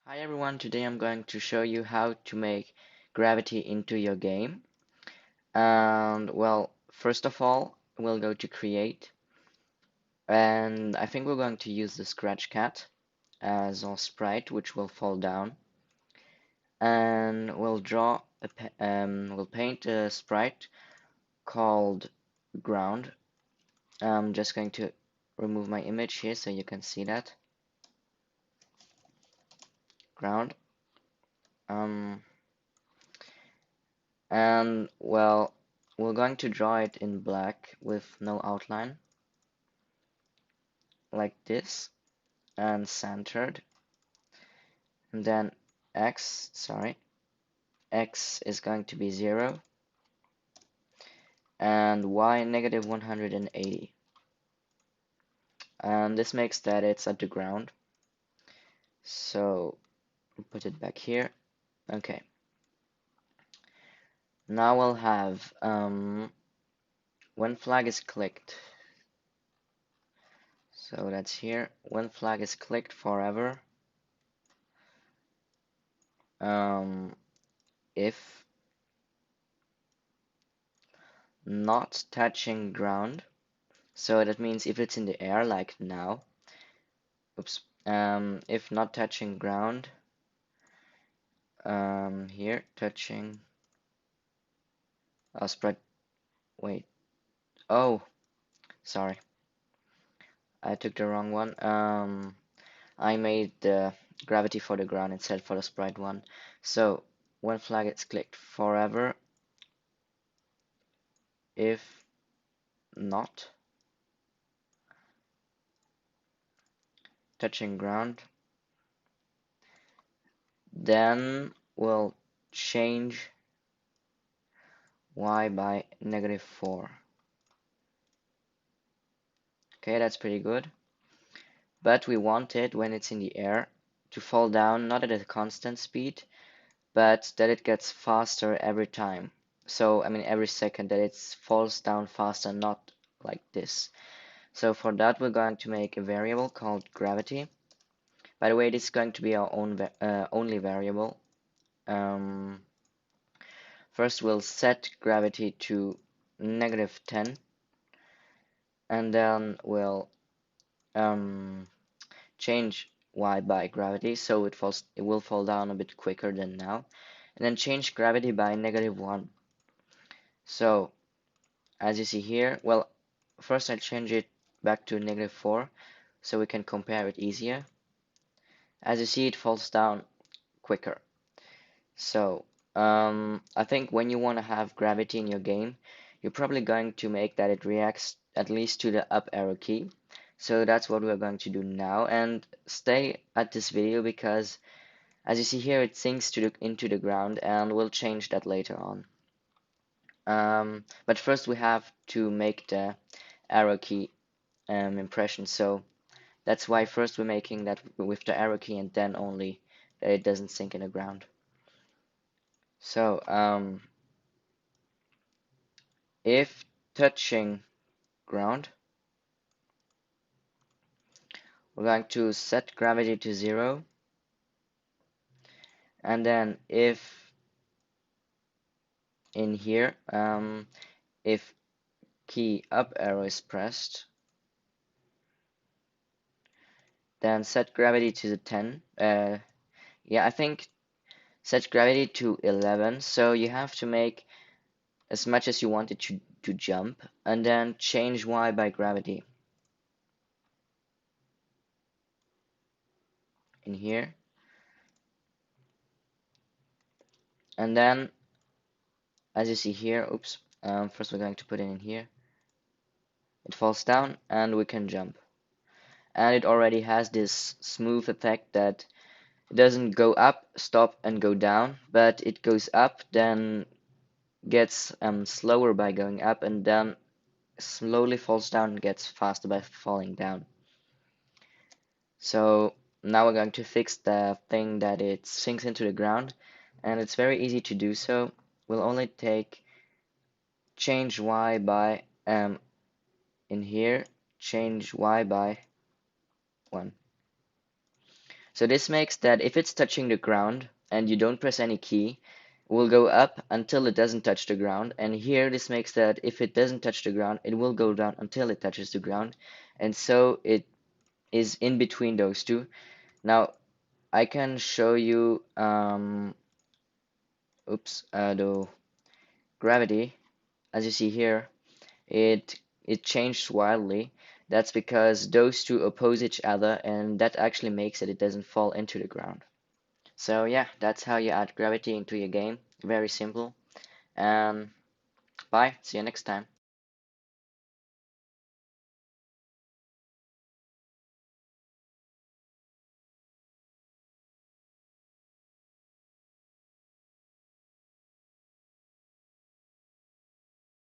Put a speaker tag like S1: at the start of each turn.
S1: Hi everyone, today I'm going to show you how to make gravity into your game. And well, first of all, we'll go to create, and I think we're going to use the scratch cat as our sprite, which will fall down. And we'll paint a sprite called ground. I'm just going to remove my image here so you can see that. Ground. Um, and well, we're going to draw it in black with no outline, like this, and centered. And then x is going to be 0 and y negative 180. And this makes that it's at the ground. So put it back here. Okay. Now we'll have when flag is clicked. So that's here. When flag is clicked forever. If not touching ground. So that means if it's in the air like now. Oops. If not touching ground. Here touching. Oh, spread. Wait. Oh, sorry. I took the wrong one. I made the gravity for the ground instead for the sprite one. So when flag is clicked forever, if not touching ground, then we'll change y by -4. Okay, that's pretty good. But we want it when it's in the air to fall down not at a constant speed, but that it gets faster every time. So, I mean, every second that it falls down faster, not like this. So for that, we're going to make a variable called gravity. By the way, this is going to be our own only variable. Um, First, we'll set gravity to -10, and then we'll change y by gravity, so it will fall down a bit quicker than now, and then change gravity by -1. So as you see here, well, first I'll change it back to -4 so we can compare it easier. As you see, it falls down quicker. So I think when you want to have gravity in your game, you're probably going to make that it reacts at least to the up arrow key. So that's what we're going to do now, and stay at this video because as you see here, it sinks into the ground, and we'll change that later on. But first we have to make the arrow key impression. So that's why first we're making that with the arrow key and then only that it doesn't sink in the ground. So if touching ground, we're going to set gravity to 0, and then if in here, if key up arrow is pressed, then set gravity to the 10. Yeah, I think set gravity to 11. So you have to make as much as you want it to jump, and then change y by gravity in here. And then, as you see here, oops, first we're going to put it in here. It falls down, and we can jump. And it already has this smooth effect that it doesn't go up, stop, and go down, but it goes up, then gets slower by going up, and then slowly falls down and gets faster by falling down. So now we're going to fix the thing that it sinks into the ground, and it's very easy to do so. We'll only change y by in here, change y by 1. So this makes that if it's touching the ground and you don't press any key, it will go up until it doesn't touch the ground. And here this makes that if it doesn't touch the ground, it will go down until it touches the ground. And so it is in between those two. Now I can show you the gravity. As you see here, it changed wildly. That's because those two oppose each other, and that actually makes it doesn't fall into the ground. So yeah, that's how you add gravity into your game. Very simple. And bye. See you next time.